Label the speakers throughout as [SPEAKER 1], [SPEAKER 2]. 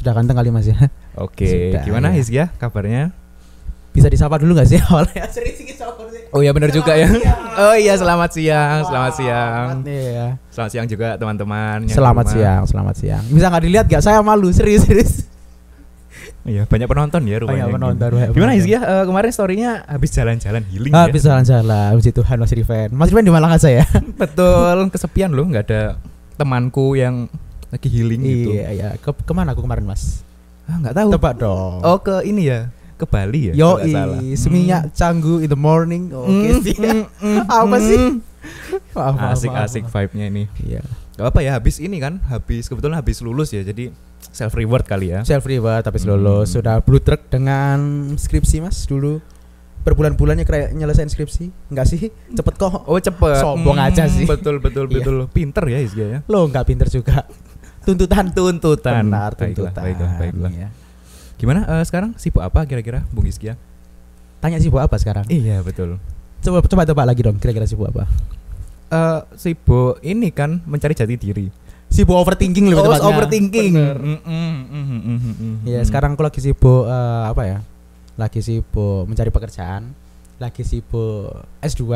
[SPEAKER 1] Sudah ganteng kali Mas ya.
[SPEAKER 2] Oke,
[SPEAKER 1] Sudah,
[SPEAKER 2] gimana
[SPEAKER 1] ya.
[SPEAKER 2] Hizkia kabarnya?
[SPEAKER 1] Bisa disapa dulu enggak sih awalnya? Serius sih sapa sih.
[SPEAKER 2] Oh iya benar juga ya. Oh iya selamat siang, selamat siang.
[SPEAKER 1] Iya.
[SPEAKER 2] Selamat siang juga teman-teman. yang di
[SPEAKER 1] Selamat
[SPEAKER 2] rumah.
[SPEAKER 1] siang, selamat siang. Bisa enggak dilihat enggak? Saya malu, serius.
[SPEAKER 2] Iya, banyak penonton ya rupanya.
[SPEAKER 1] Banyak penonton.
[SPEAKER 2] Gimana Hizkia? Kemarin story-nya habis jalan-jalan healing ya?
[SPEAKER 1] Habis jalan-jalan, puji Tuhan Mas Riven. Mas Riven di Malang aja ya?
[SPEAKER 2] Betul, kesepian loh, enggak ada temanku yang lagi healing gitu.
[SPEAKER 1] Iya. Kemana aku kemarin Mas?
[SPEAKER 2] Enggak tahu.
[SPEAKER 1] Tebak dong.
[SPEAKER 2] Oh, ke ini ya. Ke Bali ya?
[SPEAKER 1] Yo,
[SPEAKER 2] kalau nggak salah.
[SPEAKER 1] seminyak Canggu in the morning. Oke sih. Apa sih?
[SPEAKER 2] Asik-asik vibe-nya ini.
[SPEAKER 1] Iya.
[SPEAKER 2] Gak apa ya, kebetulan habis lulus ya, jadi self reward kali ya.
[SPEAKER 1] Self reward tapi lulus. Sudah blue track dengan skripsi Mas dulu. Berbulan-bulannya kayak nyelesain skripsi. Enggak sih? Cepet kok.
[SPEAKER 2] Oh cepet.
[SPEAKER 1] Sombong aja sih.
[SPEAKER 2] Betul.
[SPEAKER 1] Iya.
[SPEAKER 2] Pinter ya Hizkia ya.
[SPEAKER 1] Lo enggak pinter juga. Tuntutan.
[SPEAKER 2] Baiklah,
[SPEAKER 1] Benar, tuntutan.
[SPEAKER 2] baiklah.
[SPEAKER 1] Iya.
[SPEAKER 2] Gimana sekarang sibuk apa kira-kira Bung Hizkia?
[SPEAKER 1] Tanya sibuk apa sekarang?
[SPEAKER 2] Iya betul.
[SPEAKER 1] Coba tebak lagi dong, kira-kira sibuk apa?
[SPEAKER 2] Sibuk ini kan mencari jati diri.
[SPEAKER 1] Sibuk overthinking lebih tepatnya.
[SPEAKER 2] Overthinking.
[SPEAKER 1] Bener. Iya, sekarang aku lagi sibuk apa ya? Lagi sibuk mencari pekerjaan, lagi sibuk S2.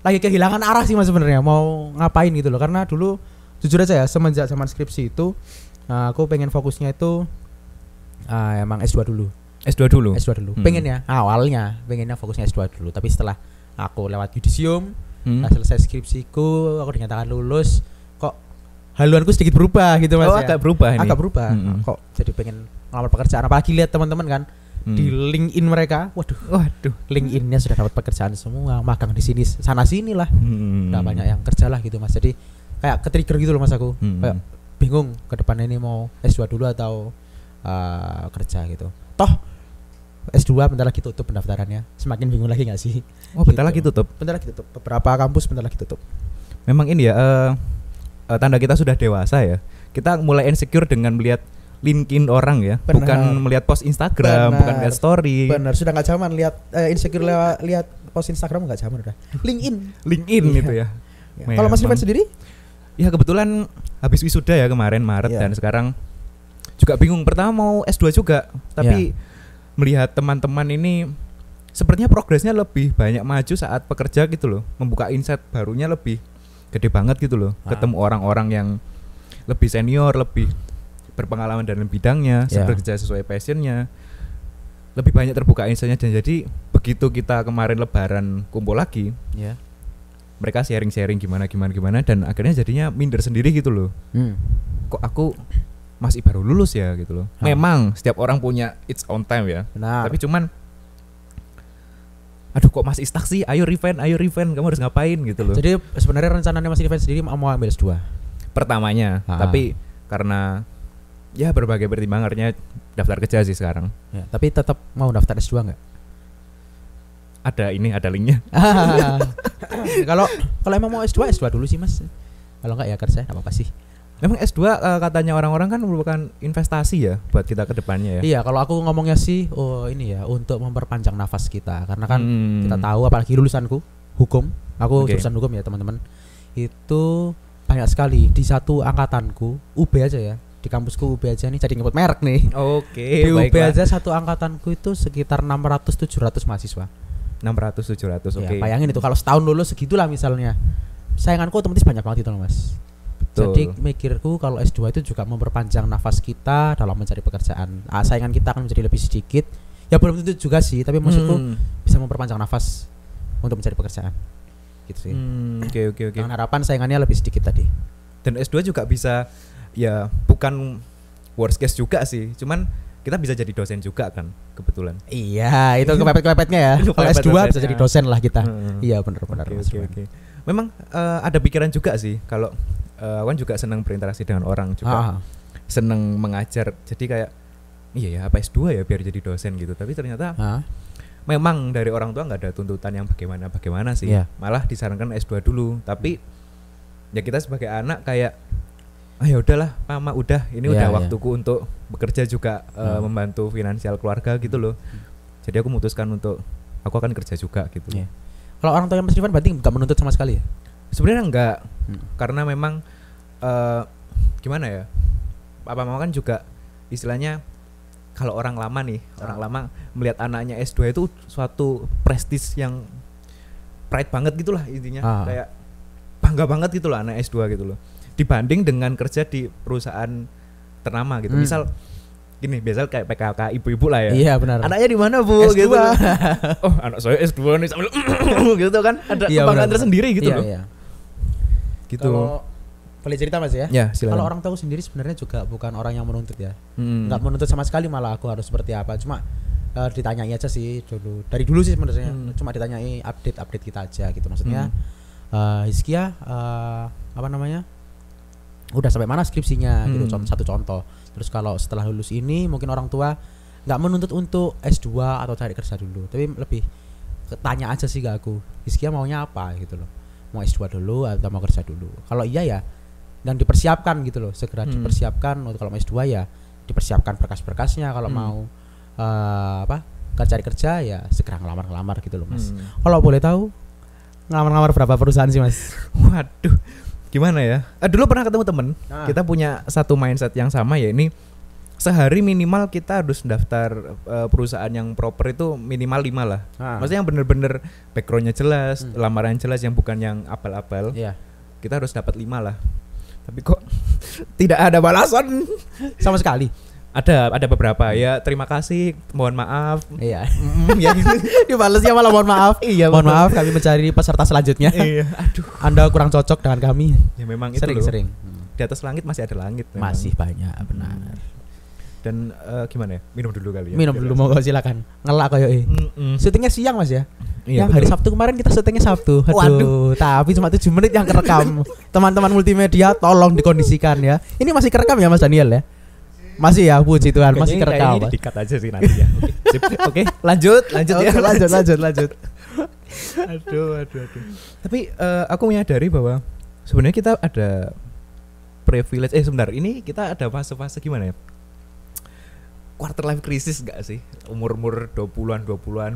[SPEAKER 1] Lagi kehilangan arah sih Mas sebenarnya, mau ngapain gitu loh. Karena dulu jujur aja ya, semenjak zaman skripsi itu aku pengen fokusnya itu emang S2 dulu.
[SPEAKER 2] S2 dulu.
[SPEAKER 1] Pengennya pengennya fokusnya S2 dulu, tapi setelah aku lewat yudisium, selesai skripsiku, aku dinyatakan lulus, kok haluanku sedikit berubah gitu Mas.
[SPEAKER 2] Oh,
[SPEAKER 1] ya.
[SPEAKER 2] agak berubah ini.
[SPEAKER 1] Agak berubah. Kok jadi pengen ngelamar pekerjaan, apalagi lihat teman-teman kan di LinkedIn mereka. Waduh, LinkedIn-nya sudah dapat pekerjaan semua, magang di sini sana sini lah. Udah banyak yang kerja lah gitu Mas. Jadi kayak ke-trigger gitu loh Mas aku. Kayak bingung ke depannya ini mau S2 dulu atau kerja gitu. Toh S2 bentar lagi tutup pendaftarannya. Semakin bingung lagi gak sih?
[SPEAKER 2] Oh, bentar lagi tutup.
[SPEAKER 1] Beberapa kampus bentar lagi tutup.
[SPEAKER 2] Memang ini ya tanda kita sudah dewasa ya. Kita mulai insecure dengan melihat LinkedIn orang ya.
[SPEAKER 1] Benar.
[SPEAKER 2] Bukan melihat post Instagram, bukan lihat story.
[SPEAKER 1] Benar, sudah enggak zaman lihat insecure lihat post Instagram enggak zaman udah. LinkedIn
[SPEAKER 2] gitu ya.
[SPEAKER 1] Kalau Mas Riven sendiri?
[SPEAKER 2] Ya kebetulan habis wisuda ya kemarin Maret dan sekarang juga bingung. Pertama mau S2 juga, tapi melihat teman-teman ini sepertinya progresnya lebih banyak maju saat bekerja gitu loh. Membuka insight barunya lebih gede banget gitu loh. Ketemu orang-orang yang lebih senior, lebih berpengalaman dalam bidangnya, bekerja sesuai passionnya. Lebih banyak terbuka insight-nya, dan jadi begitu kita kemarin lebaran kumpul lagi, mereka sharing-sharing gimana dan akhirnya jadinya minder sendiri gitu loh. Kok aku masih baru lulus ya gitu loh. Memang setiap orang punya its own time ya.
[SPEAKER 1] Benar.
[SPEAKER 2] Tapi cuman aduh kok masih stuck sih. Ayo Riven, kamu harus ngapain gitu loh.
[SPEAKER 1] Jadi sebenarnya rencananya Mas Riven sendiri mau ambil S2
[SPEAKER 2] pertamanya, tapi karena ya berbagai pertimbangan akhirnya daftar kerja sih sekarang.
[SPEAKER 1] Ya, tapi tetap mau daftar S2 enggak?
[SPEAKER 2] Ada linknya.
[SPEAKER 1] Kalau emang mau S2 dulu sih Mas. Kalau enggak ya kerja enggak apa-apa sih.
[SPEAKER 2] Memang S2 katanya orang-orang kan merupakan investasi ya buat kita ke depannya ya.
[SPEAKER 1] Iya, kalau aku ngomongnya sih ini ya untuk memperpanjang nafas kita, karena kan kita tahu apalagi lulusanku hukum. Aku jurusan hukum ya, teman-teman. Itu banyak sekali di satu angkatanku, UB aja ya. Di kampusku UB aja nih, jadi nyebut merek nih.
[SPEAKER 2] Oke,
[SPEAKER 1] di UB
[SPEAKER 2] baiklah.
[SPEAKER 1] aja satu angkatanku itu sekitar 600-700 mahasiswa.
[SPEAKER 2] 600-700, oke.
[SPEAKER 1] Ya, bayangin itu kalau setahun lulus segitulah misalnya. Sainganku otomatis banyak banget itu loh Mas.
[SPEAKER 2] Betul.
[SPEAKER 1] Jadi mikirku kalau S2 itu juga memperpanjang nafas kita dalam mencari pekerjaan. Saingan kita akan menjadi lebih sedikit. Ya belum tentu juga sih, tapi maksudku bisa memperpanjang nafas untuk mencari pekerjaan. Gitu sih.
[SPEAKER 2] Oke.
[SPEAKER 1] Dengan harapan saingannya lebih sedikit tadi.
[SPEAKER 2] Dan S2 juga bisa ya bukan worst case juga sih. Cuman kita bisa jadi dosen juga kan kebetulan.
[SPEAKER 1] Iya, itu kepepet-kepepetnya ya. Kalau S2 bisa jadi dosen lah kita. Iya benar-benar.
[SPEAKER 2] Oke. Memang ada pikiran juga sih kalau Wan juga senang berinteraksi dengan orang juga, senang mengajar. Jadi kayak iya ya apa S2 ya biar jadi dosen gitu. Tapi ternyata memang dari orang tua nggak ada tuntutan yang bagaimana sih. Malah disarankan S2 dulu. Tapi ya kita sebagai anak kayak ya udahlah mama udah ini udah waktuku untuk bekerja juga, membantu finansial keluarga gitu loh. Jadi aku memutuskan untuk aku akan kerja juga gitu.
[SPEAKER 1] Kalau orang tua yang Mas Riven berarti nggak menuntut sama sekali ya?
[SPEAKER 2] Sebenarnya enggak, karena memang gimana ya, papa mama kan juga istilahnya kalau orang lama nih, orang lama melihat anaknya S2 itu suatu prestis yang pride banget gitulah intinya. Kayak bangga banget gitu loh anak S2 gitu loh. Dibanding dengan kerja di perusahaan ternama gitu. Misal gini, biasa kayak PKK ibu-ibu lah ya.
[SPEAKER 1] Iya benar.
[SPEAKER 2] Anaknya di mana Bu?
[SPEAKER 1] S2.
[SPEAKER 2] Gitu. Oh, anak saya S2 nih sambil gitu kan. Ada kebanggaan tersendiri gitu loh.
[SPEAKER 1] Iya.
[SPEAKER 2] Gitu.
[SPEAKER 1] Kalau boleh cerita Mas ya?
[SPEAKER 2] Ya, silakan.
[SPEAKER 1] Kalau orang tahu sendiri sebenarnya juga bukan orang yang menuntut ya. Enggak menuntut sama sekali, malah aku harus seperti apa. Cuma ditanyai aja sih dulu. Dari dulu sih sebenarnya. Cuma ditanyai update kita aja gitu. Maksudnya Hizkia apa namanya? Udah sampai mana skripsinya gitu, satu contoh. Terus kalau setelah lulus ini mungkin orang tua nggak menuntut untuk S2 atau cari kerja dulu, tapi lebih tanya aja sih ke aku, Hizkia maunya apa gitu loh, mau S2 dulu atau mau kerja dulu. Kalau iya ya dan dipersiapkan gitu loh, segera dipersiapkan. Untuk kalau mau S2 ya dipersiapkan berkas-berkasnya. Kalau mau cari kerja ya segera ngelamar gitu loh Mas. Kalau boleh tahu ngelamar berapa perusahaan sih Mas?
[SPEAKER 2] Waduh, gimana ya? Dulu pernah ketemu temen, kita punya satu mindset yang sama, ya ini sehari minimal kita harus daftar perusahaan yang proper itu minimal 5 lah. Maksudnya yang bener-bener backgroundnya jelas, lamaran jelas, yang bukan yang abal-abal. Kita harus dapat 5 lah. Tapi kok tidak ada balasan
[SPEAKER 1] sama sekali.
[SPEAKER 2] Ada beberapa ya, terima kasih, mohon maaf.
[SPEAKER 1] Iya. Ya gitu. Dibalasnya malah mohon maaf. Iya, mohon maaf kami mencari peserta selanjutnya.
[SPEAKER 2] Iya. Aduh,
[SPEAKER 1] Anda kurang cocok dengan kami.
[SPEAKER 2] Ya memang
[SPEAKER 1] sering.
[SPEAKER 2] Di atas langit masih ada langit. Memang.
[SPEAKER 1] Masih banyak, benar.
[SPEAKER 2] Dan gimana ya? Minum dulu kali ya.
[SPEAKER 1] Minum dulu, mau silakan. Ngelak kayak syutingnya siang Mas ya.
[SPEAKER 2] Iya,
[SPEAKER 1] yang hari Sabtu kemarin kita syutingnya Sabtu. Aduh, tapi cuma 7 menit yang kerekam. Teman-teman multimedia tolong dikondisikan ya. Ini masih kerekam ya Mas Daniel ya? Masih ya, puji Tuhan, masih kerekam.
[SPEAKER 2] Ini dikat aja sih nanti ya. Oke, lanjut ya.
[SPEAKER 1] Lanjut.
[SPEAKER 2] Aduh. Tapi aku menyadari bahwa sebenarnya kita ada privilege. Sebentar, ini kita ada fase-fase gimana ya? Quarter life crisis gak sih? Umur 20-an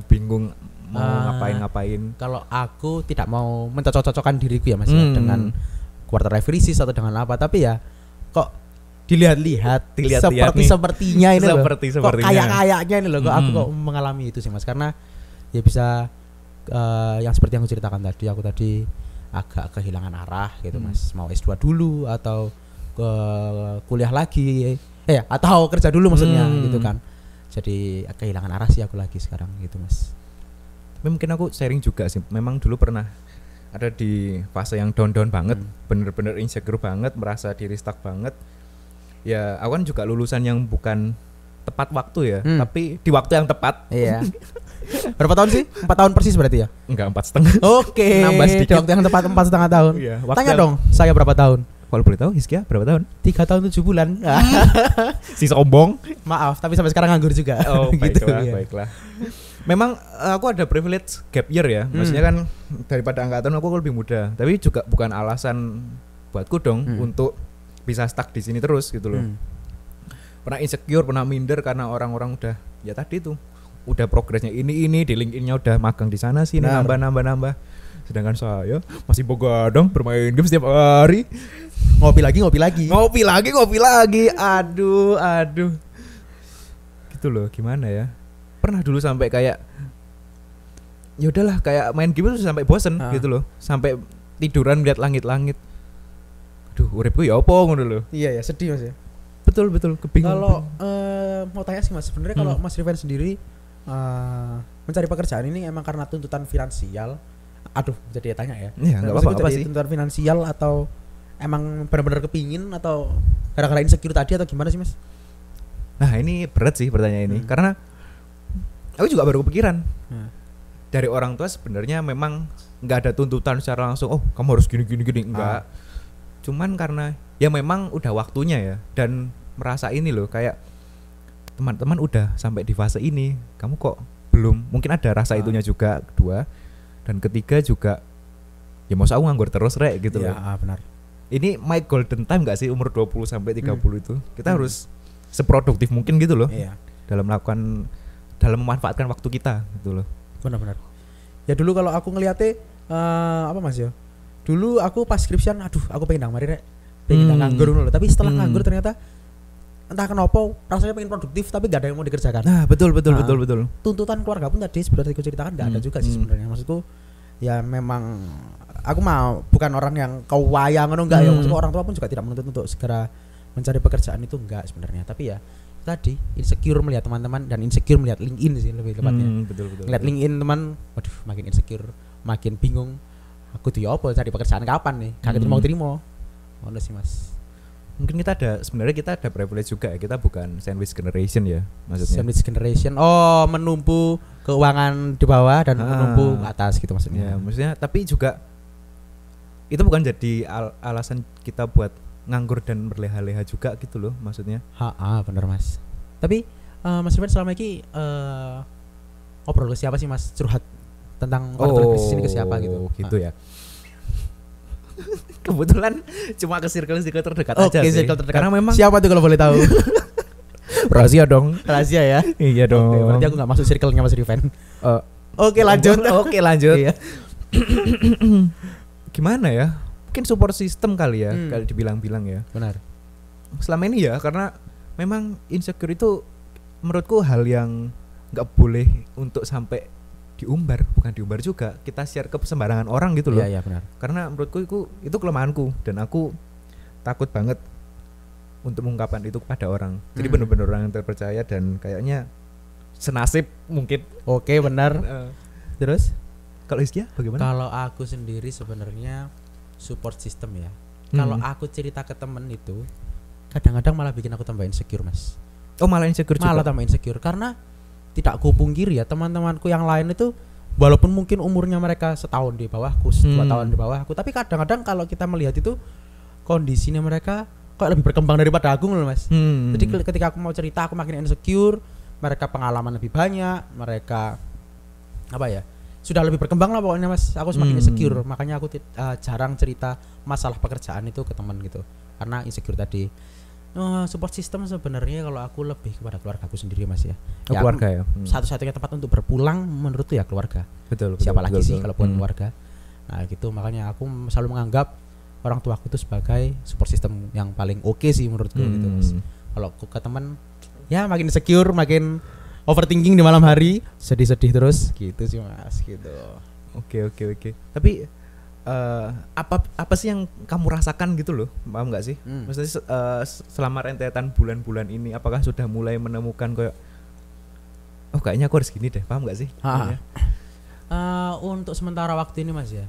[SPEAKER 2] bingung mau ngapain.
[SPEAKER 1] Kalau aku tidak mau mencocok-cocokkan diriku ya Mas ya, dengan quarter life crisis atau dengan apa, tapi ya kok dilihat sepertinya ini loh. Kok kayaknya ini loh, kok aku kok mengalami itu sih Mas, karena ya bisa yang seperti yang aku ceritakan tadi, aku tadi agak kehilangan arah gitu Mas, mau S2 dulu atau kuliah lagi atau kerja dulu maksudnya gitu kan. Jadi kehilangan arah sih aku lagi sekarang gitu Mas.
[SPEAKER 2] Tapi mungkin aku sharing juga sih, memang dulu pernah ada di fase yang down banget, bener-bener insecure banget, merasa diri stuck banget. Ya aku kan juga lulusan yang bukan tepat waktu ya, tapi di waktu yang tepat.
[SPEAKER 1] Iya. Berapa tahun sih? 4 tahun persis berarti ya?
[SPEAKER 2] Enggak, 4,5.
[SPEAKER 1] Oke.
[SPEAKER 2] Nambah sedikit.
[SPEAKER 1] Di waktu yang tepat 4,5 tahun.
[SPEAKER 2] Iya,
[SPEAKER 1] tanya dong, saya berapa tahun?
[SPEAKER 2] Kalau boleh tahu, Hizkia berapa tahun?
[SPEAKER 1] 3 tahun 7 bulan.
[SPEAKER 2] Si sombong.
[SPEAKER 1] Maaf, tapi sampai sekarang nganggur juga.
[SPEAKER 2] Oh,
[SPEAKER 1] gitu,
[SPEAKER 2] baiklah. Memang aku ada privilege gap year ya. Maksudnya kan daripada angkatan aku lebih muda, tapi juga bukan alasan buatku dong untuk bisa stuck di sini terus gitu loh. Pernah insecure, pernah minder karena orang-orang udah ya tadi tuh udah progresnya ini di LinkedIn-nya udah magang di sana sini, nambah. Sedangkan saya masih begadang bermain game setiap hari.
[SPEAKER 1] Ngopi lagi.
[SPEAKER 2] Aduh. Gitu loh, gimana ya? Pernah dulu sampai kayak ya udahlah, kayak main game itu sampai bosen gitu loh. Sampai tiduran lihat langit-langit. Aduh, uripku ya apa ngono lho.
[SPEAKER 1] Iya ya, sedih Mas ya.
[SPEAKER 2] Betul, kebingungan.
[SPEAKER 1] Kalau mau tanya sih Mas, sebenarnya kalau Mas Riven sendiri mencari pekerjaan ini emang karena tuntutan finansial? Aduh, jadi tanya ya.
[SPEAKER 2] Iya, enggak apa-apa sih.
[SPEAKER 1] Tuntutan finansial atau emang benar-benar kepingin atau gara-gara insecure tadi atau gimana sih Mas?
[SPEAKER 2] Nah, ini berat sih pertanyaan ini, karena aku juga baru kepikiran. Dari orang tua sebenarnya memang enggak ada tuntutan secara langsung, oh kamu harus gini enggak. Cuman karena ya memang udah waktunya ya, dan merasa ini loh kayak teman-teman udah sampai di fase ini, kamu kok belum, mungkin ada rasa itunya juga. Kedua dan ketiga juga ya mau aku nganggur terus rek gitu loh.
[SPEAKER 1] Benar.
[SPEAKER 2] Ini my golden time gak sih, umur 20 sampai 30 itu kita harus seproduktif mungkin gitu loh. Dalam memanfaatkan waktu kita gitu loh.
[SPEAKER 1] Benar. Ya dulu kalau aku ngeliatnya apa Mas ya, dulu aku pas skripsian, aduh aku pengen mari rek, pengen nganggur loh. Tapi setelah nganggur ternyata entah kenapa rasanya pengen produktif tapi gak ada yang mau dikerjakan.
[SPEAKER 2] Nah, betul.
[SPEAKER 1] Tuntutan keluarga pun tadi seperti aku ceritakan gak ada juga sih sebenarnya. Maksudku ya memang aku bukan orang yang kewayang enggak ya. Maksudku orang tua pun juga tidak menuntut untuk segera mencari pekerjaan itu enggak sebenarnya. Tapi ya tadi insecure melihat teman-teman dan insecure melihat LinkedIn sih lebih tepatnya.
[SPEAKER 2] Betul.
[SPEAKER 1] Melihat LinkedIn teman, waduh makin insecure, makin bingung. Aku tuh ya apa cari pekerjaan kapan nih? Kagak terima. Ngono sih Mas.
[SPEAKER 2] Mungkin kita ada privilege juga ya. Kita bukan sandwich generation ya maksudnya.
[SPEAKER 1] Sandwich generation. Oh, menumpu keuangan di bawah dan menumpu ke atas gitu maksudnya.
[SPEAKER 2] Ya, maksudnya tapi juga itu bukan jadi alasan kita buat nganggur dan berleha-leha juga gitu loh maksudnya.
[SPEAKER 1] Bener Mas. Tapi Mas Irfan selama ini ngobrol ke siapa sih Mas? Curhat tentang krisis ini ke siapa gitu?
[SPEAKER 2] Gitu ya. Kebetulan cuma ke circle terdekat aja sih.
[SPEAKER 1] Circle terdekat.
[SPEAKER 2] Karena memang
[SPEAKER 1] siapa tuh kalau boleh tahu?
[SPEAKER 2] rahasia dong.
[SPEAKER 1] Rahasia ya.
[SPEAKER 2] Iya dong.
[SPEAKER 1] Berarti aku nggak masuk circle-nya Mas Irfan. Oke lanjut.
[SPEAKER 2] Iya. Gimana ya? Mungkin support system kali ya, kalau dibilang-bilang ya.
[SPEAKER 1] Benar.
[SPEAKER 2] Selama ini ya karena memang insecure itu menurutku hal yang nggak boleh untuk sampai bukan diumbar juga, kita share ke sembarangan orang gitu loh.
[SPEAKER 1] Iya benar.
[SPEAKER 2] Karena menurutku itu kelemahanku dan aku takut banget untuk mengungkapkan itu kepada orang. Jadi benar-benar orang yang terpercaya dan kayaknya senasib mungkin.
[SPEAKER 1] Oke benar. Terus
[SPEAKER 2] kalau Iskia bagaimana?
[SPEAKER 1] Kalau aku sendiri sebenarnya support system ya. Kalau aku cerita ke temen itu kadang-kadang malah bikin aku tambah insecure Mas.
[SPEAKER 2] Oh malah insecure juga?
[SPEAKER 1] Malah tambah insecure karena tidak kupungkiri ya teman-temanku yang lain itu walaupun mungkin umurnya mereka setahun di bawahku, 2 tahun di bawahku, tapi kadang-kadang kalau kita melihat itu kondisinya mereka kok lebih berkembang daripada aku loh Mas. Jadi ketika aku mau cerita aku makin insecure, mereka pengalaman lebih banyak, mereka sudah lebih berkembang lah pokoknya Mas. Aku semakin insecure, makanya aku jarang cerita masalah pekerjaan itu ke teman gitu karena insecure tadi. Support system sebenarnya kalau aku lebih kepada keluarga aku sendiri Mas ya.
[SPEAKER 2] Keluarga ya.
[SPEAKER 1] Satu-satunya tempat untuk berpulang menurutku ya keluarga.
[SPEAKER 2] Betul.
[SPEAKER 1] Siapa lagi sih kalau bukan keluarga? Nah gitu, makanya aku selalu menganggap orang tua aku itu sebagai support system yang paling oke sih menurutku gitu Mas. Kalau aku ke teman ya makin insecure, makin overthinking di malam hari, sedih-sedih terus gitu sih Mas gitu.
[SPEAKER 2] Oke. Tapi apa sih yang kamu rasakan gitu loh, paham nggak sih? Maksudnya selama rentetan bulan-bulan ini, apakah sudah mulai menemukan kayak, kayaknya aku harus gini deh, paham nggak sih?
[SPEAKER 1] Untuk sementara waktu ini Mas ya,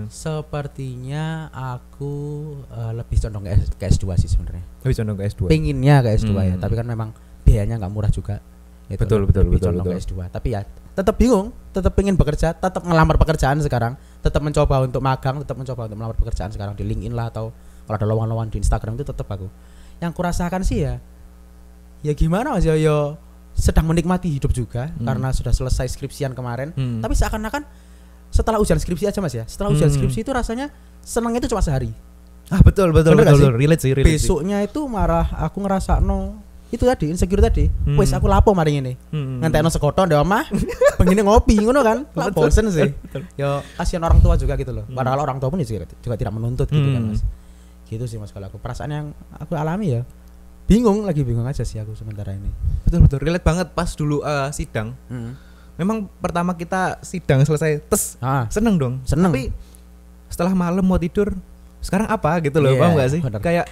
[SPEAKER 1] sepertinya aku lebih condong ke S2 sih sebenarnya.
[SPEAKER 2] Lebih condong ke S2.
[SPEAKER 1] Pengennya ke S2 ya, tapi kan memang biayanya nggak murah juga. Gitu.
[SPEAKER 2] Betul.
[SPEAKER 1] Ke S2. Tapi ya tetap bingung, tetap pengen bekerja, tetap ngelamar pekerjaan sekarang, tetap mencoba untuk magang, tetap mencoba untuk melamar pekerjaan sekarang di LinkedIn lah, atau kalau ada lowongan-lowongan di Instagram itu tetap aku. Yang kurasakan sih ya gimana Mas ya sedang menikmati hidup juga karena sudah selesai skripsian kemarin, tapi seakan-akan setelah ujian skripsi aja Mas ya, setelah ujian skripsi itu rasanya senangnya itu cuma sehari.
[SPEAKER 2] Betul. Relate sih.
[SPEAKER 1] Besoknya itu marah, aku ngerasa itu tadi insecure tadi. Wes aku lapo mari ngene. Ngentekno sekoto ndek omah, pengine ngopi ngono kan. Lah bosen sih. Yo kasihan orang tua juga gitu loh. Padahal orang tua pun juga tidak menuntut gitu kan Mas. Gitu sih Mas kalau aku. Perasaan yang aku alami ya bingung aja sih aku sementara ini.
[SPEAKER 2] Betul. Relate banget pas dulu sidang. Memang pertama kita sidang selesai tes seneng dong. Tapi setelah malam mau tidur, sekarang apa gitu loh, paham enggak sih?
[SPEAKER 1] Bener.
[SPEAKER 2] Kayak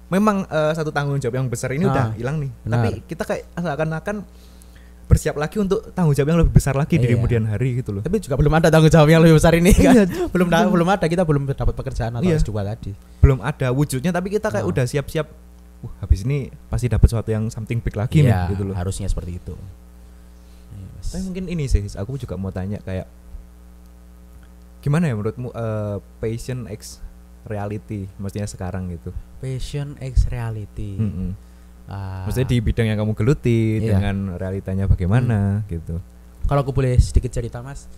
[SPEAKER 2] memang satu tanggung jawab yang besar ini udah hilang nih.
[SPEAKER 1] Benar.
[SPEAKER 2] Tapi kita kayak seakan-akan bersiap lagi untuk tanggung jawab yang lebih besar lagi di kemudian hari gitu loh.
[SPEAKER 1] Tapi juga belum ada tanggung jawab yang lebih besar ini kan. belum ada, kita belum dapat pekerjaan atau S2 tadi.
[SPEAKER 2] Belum ada wujudnya, tapi kita kayak udah siap-siap. Habis ini pasti dapat sesuatu yang something big lagi nih gitu loh.
[SPEAKER 1] Harusnya seperti itu.
[SPEAKER 2] Tapi mungkin ini sih, aku juga mau tanya kayak gimana ya menurutmu passion x reality maksudnya sekarang gitu?
[SPEAKER 1] Passion x reality.
[SPEAKER 2] Maksudnya di bidang yang kamu geluti dengan realitanya bagaimana gitu.
[SPEAKER 1] Kalau aku boleh sedikit cerita Mas,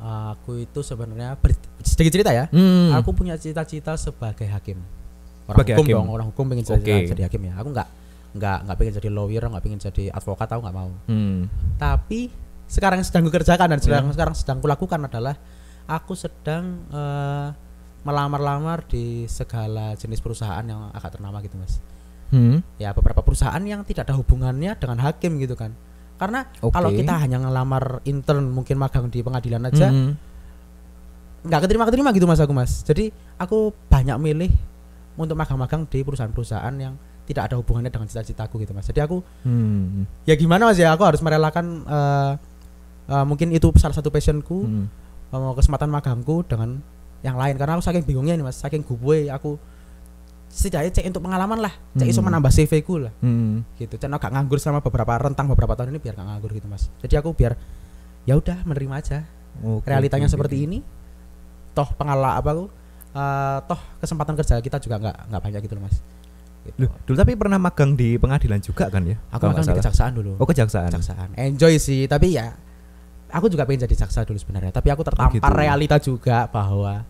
[SPEAKER 1] aku itu sebenarnya sedikit cerita ya. Aku punya cita-cita sebagai hakim. Orang hukum pengen jadi hakim ya. Aku nggak pengen jadi lawyer, nggak pengen jadi advokat, aku nggak mau. Tapi sekarang yang sedang kukerjakan dan sekarang sedang kulakukan adalah aku sedang melamar-lamar di segala jenis perusahaan yang agak ternama gitu Mas. Ya beberapa perusahaan yang tidak ada hubungannya dengan hakim gitu kan. Karena kalau kita hanya ngelamar intern mungkin magang di pengadilan aja nggak keterima gitu mas aku mas. Jadi aku banyak milih untuk magang-magang di perusahaan-perusahaan yang tidak ada hubungannya dengan cita-citaku gitu mas. Jadi aku ya gimana mas ya, aku harus merelakan mungkin itu salah satu passionku, kesempatan magangku dengan yang lain. Karena aku saking bingungnya nih mas, saking gue aku setidaknya cek untuk pengalaman lah, cek iso menambah CV ku lah, gitu. Dan agak nganggur selama beberapa tahun ini biar gak nganggur gitu mas. Jadi aku biar ya udah menerima aja realitanya seperti ini. Toh toh kesempatan kerja kita juga nggak banyak gitu loh mas. Gitu.
[SPEAKER 2] Dulu tapi pernah magang di pengadilan juga kan ya?
[SPEAKER 1] Aku magang di kejaksaan dulu.
[SPEAKER 2] Oh kejaksaan.
[SPEAKER 1] Enjoy sih, tapi ya aku juga pengen jadi jaksa dulu sebenarnya. Tapi aku tertampar realita juga bahwa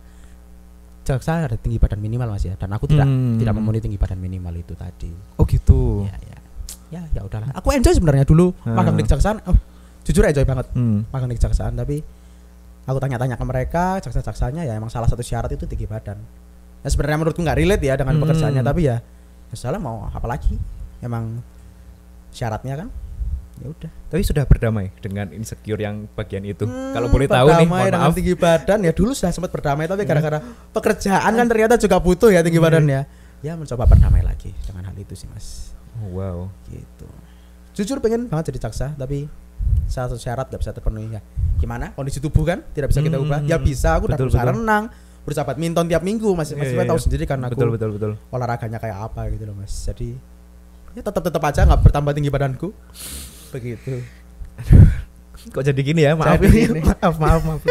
[SPEAKER 1] jaksa ada tinggi badan minimal mas ya. Dan aku tidak memenuhi tinggi badan minimal itu tadi.
[SPEAKER 2] Oh gitu.
[SPEAKER 1] Ya udahlah. Aku enjoy sebenarnya dulu magang di kejaksaan. Jujur enjoy banget magang di kejaksaan. Tapi aku tanya-tanya ke mereka, jaksa-jaksanya ya emang salah satu syarat itu tinggi badan. Ya sebenarnya menurutku nggak relate ya dengan pekerjaannya, tapi ya salah mau apa lagi? Emang syaratnya kan. Ya udah.
[SPEAKER 2] Tapi sudah berdamai dengan insecure yang bagian itu. Kalau boleh tahu nih, mohon
[SPEAKER 1] dengan
[SPEAKER 2] maaf.
[SPEAKER 1] Tinggi badan ya dulu sudah sempat berdamai, tapi gara-gara pekerjaan kan ternyata juga butuh ya tinggi badan ya. Ya mencoba berdamai lagi dengan hal itu sih mas.
[SPEAKER 2] Oh, wow.
[SPEAKER 1] Gitu. Jujur pengen banget jadi jaksa, tapi salah satu syarat gak bisa terpenuhi ya. Gimana? Kondisi tubuh kan tidak bisa kita ubah. Ya bisa, aku udah berusaha renang, berusaha badminton tiap minggu masih tahu sendiri kan aku.
[SPEAKER 2] Betul.
[SPEAKER 1] Olahraganya kayak apa gitu loh mas. Jadi ya tetap aja nggak bertambah tinggi badanku. Begitu.
[SPEAKER 2] Kok jadi gini ya? Maaf. Maaf.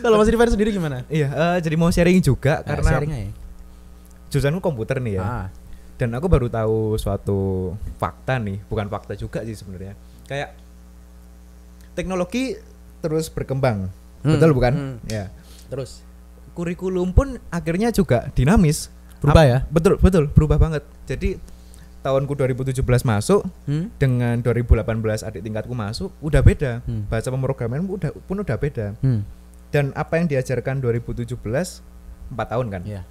[SPEAKER 1] Kalau Mas Rifan sendiri gimana?
[SPEAKER 2] Iya, jadi mau sharing juga karena
[SPEAKER 1] ya.
[SPEAKER 2] Jurusanku komputer nih ya. Dan aku baru tahu suatu fakta nih, bukan fakta juga sih sebenarnya. Kayak teknologi terus berkembang. Betul bukan? Ya.
[SPEAKER 1] Terus
[SPEAKER 2] kurikulum pun akhirnya juga dinamis.
[SPEAKER 1] Berubah ya?
[SPEAKER 2] Betul, berubah banget. Jadi tahunku 2017 masuk dengan 2018 adik tingkatku masuk udah beda. Bahasa pemrograman pun udah beda. Dan apa yang diajarkan 2017 4 tahun kan? Yeah.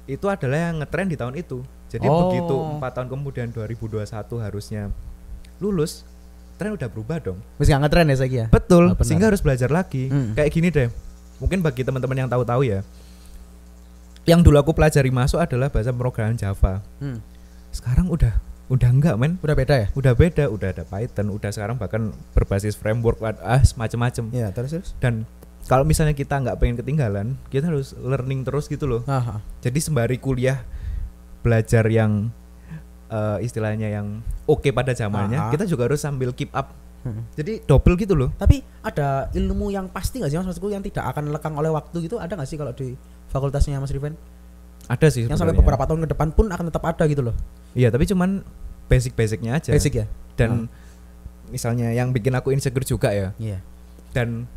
[SPEAKER 2] Itu adalah yang ngetren di tahun itu. Jadi begitu 4 tahun kemudian 2021 harusnya lulus, tren udah berubah dong.
[SPEAKER 1] Mesti gak ngetren ya saya ya?
[SPEAKER 2] Betul, sehingga harus belajar lagi. Kayak gini deh. Mungkin bagi teman-teman yang tahu-tahu ya. Yang dulu aku pelajari masuk adalah bahasa pemrograman Java. Sekarang udah enggak men.
[SPEAKER 1] Udah beda ya?
[SPEAKER 2] Udah beda, udah ada Python, udah sekarang bahkan berbasis framework macam-macam.
[SPEAKER 1] Iya, terus.
[SPEAKER 2] Dan kalau misalnya kita nggak pengen ketinggalan, kita harus learning terus gitu loh. Jadi sembari kuliah belajar yang istilahnya yang oke pada zamannya, kita juga harus sambil keep up. Jadi double gitu loh.
[SPEAKER 1] Tapi ada ilmu yang pasti nggak sih maksudku yang tidak akan lekang oleh waktu gitu, ada nggak sih kalau di fakultasnya Mas Rifan?
[SPEAKER 2] Ada sih.
[SPEAKER 1] Yang sampai beberapa tahun ke depan pun akan tetap ada gitu loh.
[SPEAKER 2] Iya, tapi cuman basic-basicnya aja.
[SPEAKER 1] Basic ya.
[SPEAKER 2] Dan misalnya yang bikin aku insecure juga ya.
[SPEAKER 1] Iya.
[SPEAKER 2] Dan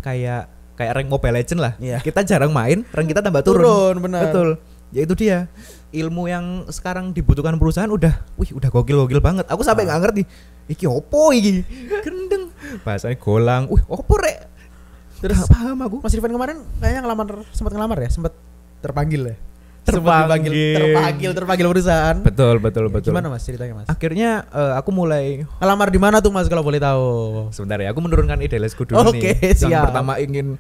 [SPEAKER 2] kayak rank Mobile Legend lah.
[SPEAKER 1] Iya.
[SPEAKER 2] Kita jarang main, rank kita tambah turun.
[SPEAKER 1] Benar.
[SPEAKER 2] Betul. Ya itu dia. Ilmu yang sekarang dibutuhkan perusahaan udah gokil banget. Aku sampai nggak ngerti. Iki opo iki? Gendeng. Bahasanya golang. Opo rek?
[SPEAKER 1] Terus paham aku. Mas Rifan kemarin kayaknya sempat ngelamar ya, sempat terpanggil ya. Terpanggil perusahaan.
[SPEAKER 2] Betul.
[SPEAKER 1] Gimana Mas ceritanya Mas?
[SPEAKER 2] Akhirnya aku mulai
[SPEAKER 1] ngelamar di mana tuh Mas kalau boleh tahu?
[SPEAKER 2] Sebentar ya, aku menurunkan idealisku dulu nih.
[SPEAKER 1] Siap.
[SPEAKER 2] Yang pertama ingin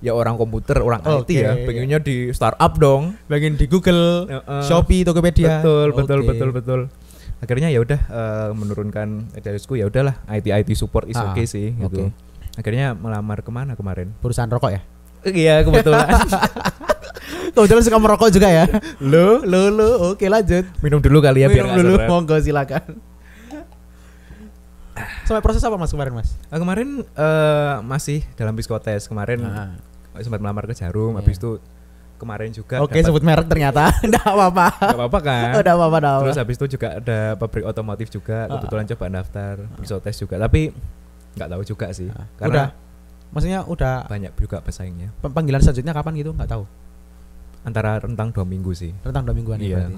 [SPEAKER 2] ya orang komputer, orang IT ya, pengennya di startup dong,
[SPEAKER 1] pengen di Google, Shopee, Tokopedia.
[SPEAKER 2] Betul. Akhirnya ya udah menurunkan idealisku, ya udahlah IT support is okay sih gitu. Akhirnya melamar kemana kemarin?
[SPEAKER 1] Perusahaan rokok ya?
[SPEAKER 2] Iya kebetulan.
[SPEAKER 1] Kebetulan suka merokok juga ya? Lo, oke lanjut.
[SPEAKER 2] Minum dulu kali ya biar
[SPEAKER 1] dulu, monggo silakan. Sampai proses apa Mas kemarin Mas?
[SPEAKER 2] Kemarin masih dalam psikotes kemarin. Sempat melamar ke Jarum, habis itu kemarin juga.
[SPEAKER 1] Oke, sebut merek ternyata. Enggak apa-apa.
[SPEAKER 2] Enggak apa-apa kan?
[SPEAKER 1] Udah apa-apa.
[SPEAKER 2] Terus habis itu juga ada pabrik otomotif juga, kebetulan coba daftar psikotes juga, tapi enggak tahu juga sih. Karena
[SPEAKER 1] maksudnya udah
[SPEAKER 2] banyak juga pesaingnya.
[SPEAKER 1] Panggilan selanjutnya kapan gitu? Enggak tahu.
[SPEAKER 2] Antara rentang 2 minggu sih.
[SPEAKER 1] Rentang 2 mingguan
[SPEAKER 2] iya,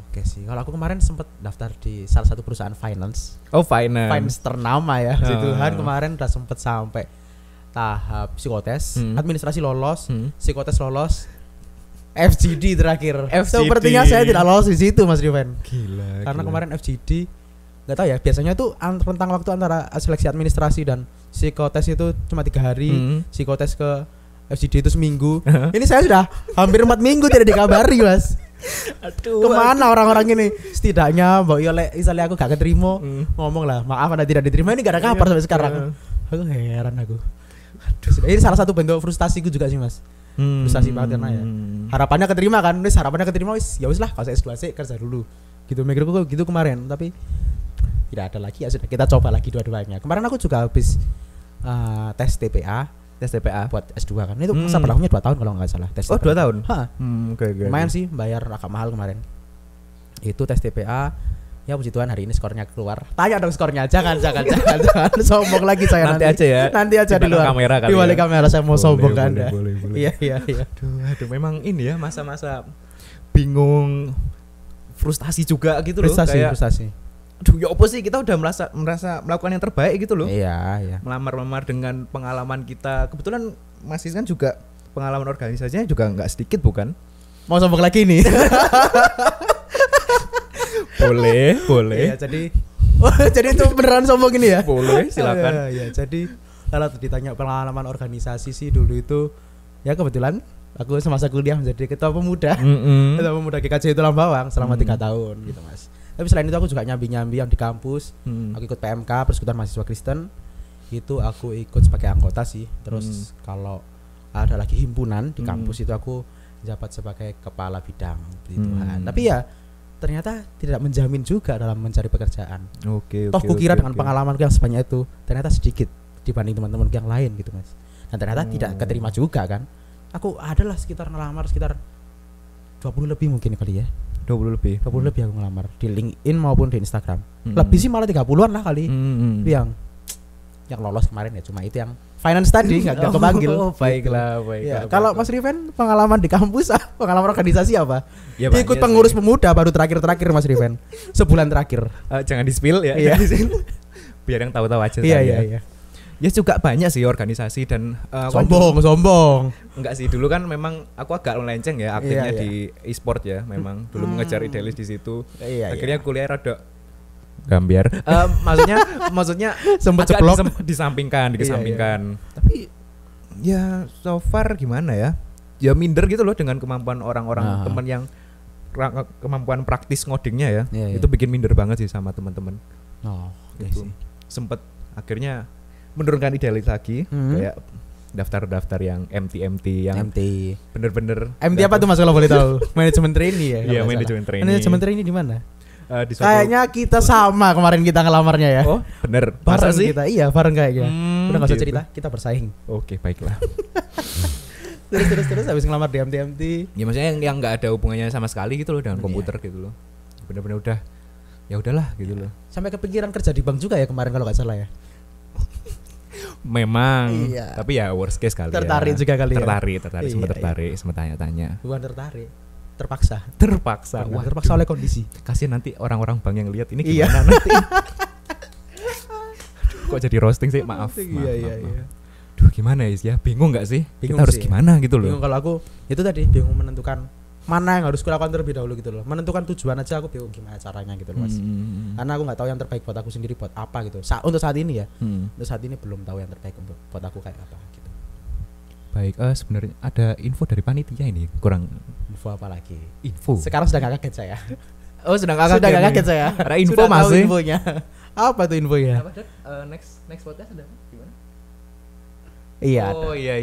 [SPEAKER 1] Oke sih. Kalau aku kemarin sempat daftar di salah satu perusahaan finance.
[SPEAKER 2] Oh, finance
[SPEAKER 1] ternama ya. Puji Tuhan kemarin udah sempat sampai tahap psikotes, administrasi lolos, psikotes lolos. FGD terakhir.
[SPEAKER 2] FGD.
[SPEAKER 1] Sepertinya saya tidak lolos di situ Mas Riven.
[SPEAKER 2] Gila.
[SPEAKER 1] Karena kemarin FGD nggak tahu ya, biasanya tuh rentang waktu antara seleksi administrasi dan psikotes itu cuma 3 hari, psikotes ke FGD itu seminggu. Ini saya sudah hampir 4 minggu tidak dikabari Mas.
[SPEAKER 2] Aduh.
[SPEAKER 1] Kemana orang-orang ini? Setidaknya Mbak Yole, misalnya aku gak keterima, ngomong lah, maaf Anda tidak diterima, ini gak ada kabar sampai sekarang. Aku heran aku. Aduh, ini salah satu bentuk frustasiku juga sih Mas. Frustasi banget karena ya. Harapannya keterima kan, harapannya keterima ya wis lah, kalau saya S2 kerja dulu. Gitu mikirku gitu kemarin, tapi tidak ada lagi, ya sudah kita coba lagi dua-duanya. Kemarin aku juga habis tes TPA buat S2 kan. Itu masa berlakunya 2 tahun kalau nggak salah. Tes
[SPEAKER 2] 2 tahun?
[SPEAKER 1] Okay. Lumayan sih, bayar agak mahal kemarin. Itu tes TPA. Ya puji Tuhan hari ini skornya keluar. Tanya dong skornya. Jangan sombong lagi saya
[SPEAKER 2] nanti aja ya.
[SPEAKER 1] Nanti aja di luar
[SPEAKER 2] kamera kali.
[SPEAKER 1] Di balik kamera saya mau sombong ke Anda.
[SPEAKER 2] Boleh.
[SPEAKER 1] Iya.
[SPEAKER 2] Aduh, memang ini ya masa-masa bingung, frustasi juga gitu loh.
[SPEAKER 1] Frustasi.
[SPEAKER 2] Aduh, ya apa sih, kita udah merasa melakukan yang terbaik gitu loh.
[SPEAKER 1] Iya.
[SPEAKER 2] Melamar dengan pengalaman kita. Kebetulan Mas Is kan juga pengalaman organisasinya juga nggak sedikit bukan?
[SPEAKER 1] Mau sombong lagi nih.
[SPEAKER 2] boleh.
[SPEAKER 1] Iya, jadi itu beneran sombong ini ya?
[SPEAKER 2] Boleh, silakan.
[SPEAKER 1] Iya, jadi kalau ditanya pengalaman organisasi sih dulu itu ya kebetulan aku semasa kuliah menjadi ketua pemuda. Ketua pemuda GKJ Tulang Bawang selama 3 tahun gitu Mas. Tapi selain itu aku juga nyambi-nyambi yang di kampus. Aku ikut PMK, Persekutuan Mahasiswa Kristen. Itu aku ikut sebagai anggota sih. Terus kalau ada lagi himpunan di kampus itu aku jabat sebagai kepala bidang puji Tuhan. Tapi ya ternyata tidak menjamin juga dalam mencari pekerjaan. Toh kukira dengan pengalamanku yang sebanyak itu ternyata sedikit dibanding teman-teman yang lain gitu Mas. Dan ternyata tidak keterima juga kan. Aku adalah ngelamar sekitar 20 lebih mungkin kali ya. 20 lebih aku ngelamar di LinkedIn maupun di Instagram. Lebih sih malah 30-an lah kali. Tapi yang lolos kemarin ya cuma itu yang finance tadi enggak kepanggil.
[SPEAKER 2] Baiklah.
[SPEAKER 1] Ya, kalau Mas Riven pengalaman di kampus, pengalaman organisasi apa?
[SPEAKER 2] Ya,
[SPEAKER 1] ikut pengurus pemuda baru terakhir Mas Riven. Sebulan terakhir.
[SPEAKER 2] Jangan di-spill ya.
[SPEAKER 1] Iya.
[SPEAKER 2] Biar yang tahu-tahu aja.
[SPEAKER 1] Iya.
[SPEAKER 2] Ya juga banyak sih organisasi dan
[SPEAKER 1] sombong.
[SPEAKER 2] Enggak sih, dulu kan memang aku agak melenceng ya aktifnya di e-sport ya, memang dulu mengejar idealis di situ. Akhirnya kuliah rada gambiar. Maksudnya
[SPEAKER 1] sempat ceplok
[SPEAKER 2] dikesampingkan. Tapi ya so far gimana ya? Ya minder gitu loh dengan kemampuan orang-orang teman yang kemampuan praktis ngodingnya ya. Itu bikin minder banget sih sama teman-teman. Gitu. Sempet akhirnya menurunkan idealis lagi, kayak daftar-daftar yang MT yang bener-bener
[SPEAKER 1] MT apa tuh Mas kalau boleh tahu? Manajemen trainee ya?
[SPEAKER 2] Iya, manajemen trainee.
[SPEAKER 1] Manajemen trainee di mana?
[SPEAKER 2] Kayaknya
[SPEAKER 1] kita sama kemarin kita ngelamarnya ya.
[SPEAKER 2] Oh, bener.
[SPEAKER 1] Bareng sih? Kita, iya bareng kayaknya. Udah gak usah cerita, kita bersaing.
[SPEAKER 2] Oke, baiklah.
[SPEAKER 1] terus habis ngelamar di MT.
[SPEAKER 2] Ya maksudnya yang nggak ada hubungannya sama sekali gitu loh dengan komputer gitu loh. Bener-bener udah, ya udahlah gitu loh.
[SPEAKER 1] Sampai kepikiran kerja di bank juga ya kemarin kalau nggak salah ya.
[SPEAKER 2] Memang, tapi ya worst case kali
[SPEAKER 1] tertarik
[SPEAKER 2] ya.
[SPEAKER 1] juga kali
[SPEAKER 2] tertarik, sempat tertarik, sempat tanya-tanya.
[SPEAKER 1] Bukan terpaksa.
[SPEAKER 2] Wah,
[SPEAKER 1] terpaksa oleh kondisi.
[SPEAKER 2] Kasihan nanti orang-orang bank yang lihat ini gimana nanti. Kok jadi roasting sih? Maaf.
[SPEAKER 1] Iya.
[SPEAKER 2] Duh, gimana ya? Bingung nggak sih? Kita harus gimana gitu loh.
[SPEAKER 1] Bingung kalau aku itu tadi bingung menentukan mana yang harus kulakukan terlebih dahulu gitu loh. Menentukan tujuan aja aku bingung gimana caranya gitu loh Mas. Karena aku nggak tahu yang terbaik buat aku sendiri buat apa gitu. Untuk saat ini ya. Untuk saat ini belum tahu yang terbaik buat aku kayak apa gitu.
[SPEAKER 2] Baik, sebenarnya ada info dari panitia ini kurang.
[SPEAKER 1] Info apa lagi?
[SPEAKER 2] Info.
[SPEAKER 1] Sekarang sudah nggak kaget saya.
[SPEAKER 2] Oh, sudah nggak kaget
[SPEAKER 1] saya.
[SPEAKER 2] Ada info masih.
[SPEAKER 1] Infonya. Apa tuh infonya?
[SPEAKER 2] Apa, next podcast ada gimana?
[SPEAKER 1] Iya.
[SPEAKER 2] Oh iya.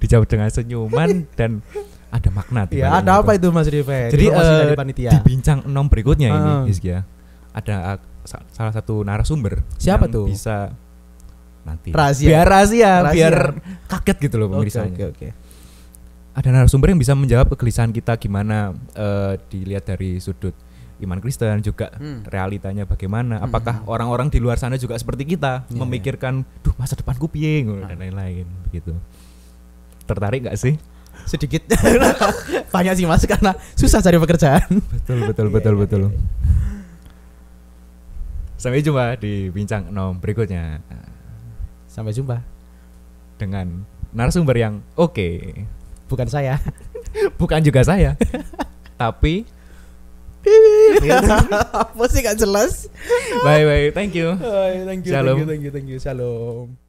[SPEAKER 2] Dijawab dengan senyuman dan ada makna.
[SPEAKER 1] Iya, ada apa itu Mas Rive?
[SPEAKER 2] Jadi
[SPEAKER 1] dari panitia.
[SPEAKER 2] Di bincang 6 berikutnya ini, ya, ada salah satu narasumber.
[SPEAKER 1] Siapa tuh?
[SPEAKER 2] Bisa nanti.
[SPEAKER 1] Rahasia.
[SPEAKER 2] Biar kaget gitu loh pemirsanya.
[SPEAKER 1] Oke.
[SPEAKER 2] Ada narasumber yang bisa menjawab kegelisahan kita gimana dilihat dari sudut iman Kristen juga realitanya bagaimana. Apakah orang-orang di luar sana juga seperti kita memikirkan, duh masa depanku piye dan lain-lain begitu. Tertarik nggak sih?
[SPEAKER 1] Sedikit. Banyak sih Mas karena susah cari pekerjaan.
[SPEAKER 2] Betul. Sampai jumpa di bincang 6 berikutnya.
[SPEAKER 1] Sampai jumpa
[SPEAKER 2] dengan narasumber yang oke.
[SPEAKER 1] bukan saya.
[SPEAKER 2] Bukan juga saya. Tapi
[SPEAKER 1] apa sih gak jelas.
[SPEAKER 2] bye, thank you.
[SPEAKER 1] Thank you,
[SPEAKER 2] Shalom.
[SPEAKER 1] thank you. Shalom.